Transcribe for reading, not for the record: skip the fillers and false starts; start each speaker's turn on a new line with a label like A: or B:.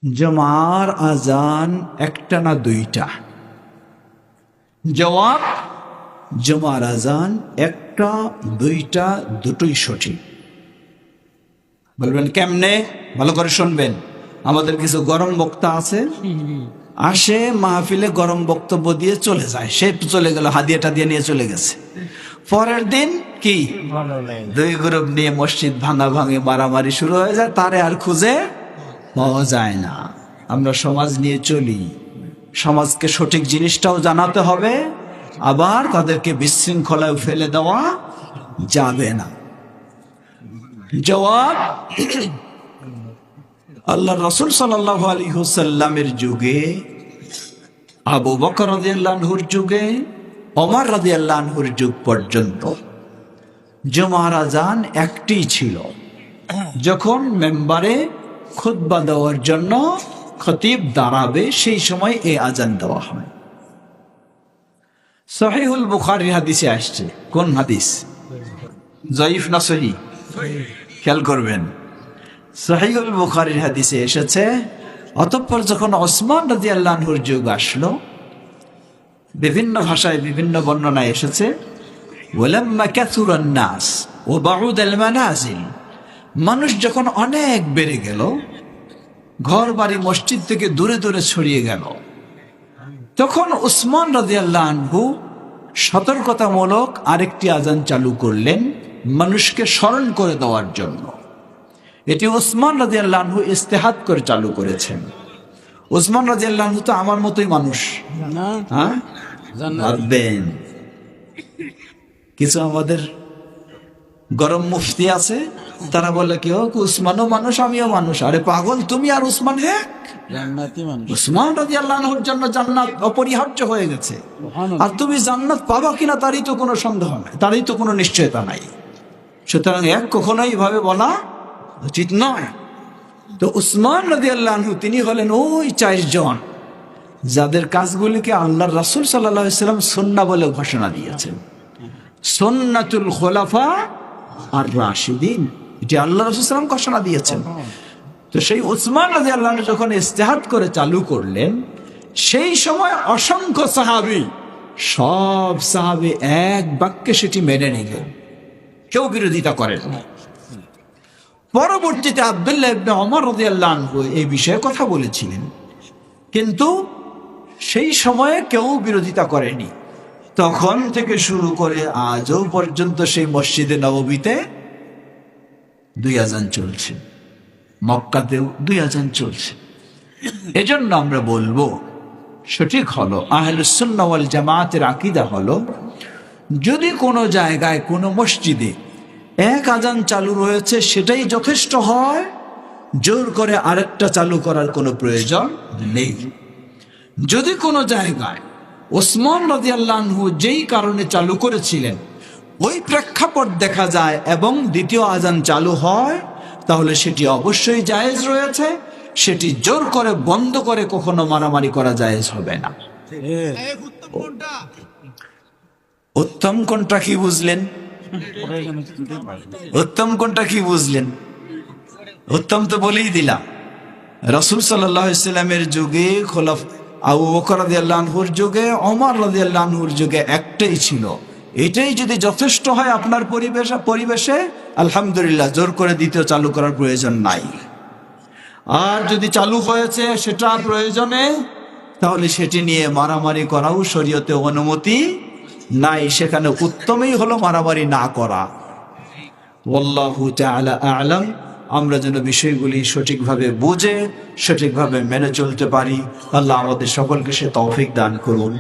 A: জমার আজান একটা না দুইটা? জবাব, জমার আজান একটা, দুইটা, দুটোই সঠিক। বলবেন কেমনে? ভালো করে শুনবেন। আমাদের কিছু গরম বক্তা আছে, আসে মাহফিলে গরম বক্তব্য দিয়ে চলে যায়, সে চলে গেল, হাদিয়া টাদিয়া নিয়ে চলে গেছে। পরের দিন কি দুই গ্রুপ নিয়ে মসজিদ ভাঙা ভাঙে মারামারি শুরু হয়ে যায়, তারে আর খুঁজে পাওয়া যায় না। আমরা সমাজ নিয়ে চলি, সমাজকে সঠিক জিনিসটাও জানাতে হবে, আবার তাদেরকে বিশৃঙ্খলায় ফেলে দেওয়া যাবে না। জবাব, আল্লাহ রাসূল সাল্লাল্লাহু আলাইহি ওয়াসাল্লামের যুগে, আবু বকর রাদিয়াল্লাহু আনহুর যুগে, ওমর রাদিয়াল্লাহু আনহুর যুগ পর্যন্ত জুমার আজান একটি ছিল। যখন মেম্বারে খুতবা দেওয়ার জন্য খতিব দাঁড়াবে, সেই সময় এই আজান দেওয়া হয়। সহিহুল বুখারী হাদিসে আসছে। কোন হাদিস? জয়ীফ না সহিহ? খেয়াল করবেন, সহিহুল বুখারীর হাদিসে এসেছে, অতঃপর যখন ওসমান রাদিয়াল্লাহু আনহুর যুগ আসলো, বিভিন্ন ভাষায় বিভিন্ন বর্ণনায় এসেছে, ওয়ালাম্মা কাসুরান নাস ওয়া বাউদাল মানাজিল, মানুষ যখন অনেক বেড়ে গেল, ঘর বাড়ি মসজিদ থেকে দূরে দূরে ছড়িয়ে গেল, তখন উসমান রাদিয়াল্লাহু আনহু সতর্কতামূলক আরেকটি আজান চালু করলেন, মানুষকে স্মরণ করে দেওয়ার জন্য। এটি উসমান রাদিয়াল্লাহু আনহু ইস্তেহাদ করে চালু করেছেন। উসমান রাদিয়াল্লাহু আনহু তো আমার মতোই মানুষ, হ্যাঁ? ভাববেন, কিছু আমাদের গরম মুফতি আছে, তারা বলে কি উসমানও মানুষ, আমিও মানুষ। আরে পাগল তুমি আর উসমান এক? উসমান রাদিয়াল্লাহু আনহুর জন্য জান্নাত অপরিহার্য হয়ে গেছে, আর তুমি জান্নাত পাবা কিনা তারই তো কোনো সন্দেহ নাই, তারই তো কোনো নিশ্চয়তা নাই। সুতরাং এক কখনোই ভাবে বলা উচিত নয়। তো উসমান রাদিয়াল্লাহু আনহু তিনি হলেন ওই 4 জন যাদের কাজগুলিকে আল্লাহর রাসূল সাল্লাল্লাহু আলাইহি ওয়াসাল্লাম সুন্নাহ বলে ঘোষণা দিয়েছেন। সুন্নাতুল খুলাফা আর রাশিদিন, এটি আল্লাহ রাসূল সাল্লাল্লাহু আলাইহি ওয়াসাল্লাম ঘোষণা দিয়েছেন। তো সেই উসমান রাদিয়াল্লাহু আনহু যখন ইস্তেহাদ করে চালু করলেন, সেই সময় অসংখ্য সাহাবী, সব সাহাবী এক বাক্যে সেটি মেনে নিলেন, কেউ বিরোধিতা করেন না। পরবর্তীতে আব্দুল্লাহ ইবনে ওমর রাদিয়াল্লাহু আনহু এই বিষয়ে কথা বলেছিলেন, কিন্তু সেই সময়ে কেউ বিরোধিতা করেনি। তখন থেকে শুরু করে আজও পর্যন্ত সেই মসজিদে নববীতে 2 আজান চলছে, মক্কাতেও 2 আজান চলছে। এজন্য আমরা বলবো, সঠিক হলো আহলুস সুন্নাহ ওয়াল জামাতের আকীদা হলো, যদি কোনো জায়গায় কোনো মসজিদে 1 আজান চালু রয়েছে সেটাই যথেষ্ট হয়, জোর করে আরেকটা চালু করার কোনো প্রয়োজন নেই। যদি কোনো জায়গায় ওসমান রাদিয়াল্লাহু আনহু যেই কারণে চালু করেছিলেন ওই প্রেক্ষাপট দেখা যায় এবং দ্বিতীয় আজান চালু হয়, তাহলে সেটি অবশ্যই জায়েজ রয়েছে, সেটি জোর করে বন্ধ করে কখনো মারামারি করা জায়েজ হবে না। উত্তম কোনটা কি বুঝলেন? উত্তম কোনটা কি বুঝলেন? উত্তম তো বলেই দিলাম, রাসূল সাল্লাল্লাহু আলাইহি ওয়াসাল্লামের যুগে, আবু বকর রাদিয়াল্লাহু আনহুর যুগে, ওমর রাদিয়াল্লাহু আনহুর যুগে একটাই ছিল। এটাই যদি যথেষ্ট হয় আপনার পরিবেশে, আলহামদুলিল্লাহ, জোর করে দ্বিতীয় চালু করার প্রয়োজন নাই। আর যদি চালু হয়েছে সেটা প্রয়োজনে, তাহলে সেটি নিয়ে মারামারি করাও শরীয়তে অনুমতি নাই। সেখানে উত্তমই হলো মারামারি না করা। ওয়াল্লাহু তাআলা আ'লাম। আমরা যেন বিষয়গুলি সঠিকভাবে বুঝে সঠিকভাবে মেনে চলতে পারি, আল্লাহ আমাদের সকলকে সে তৌফিক দান করুন।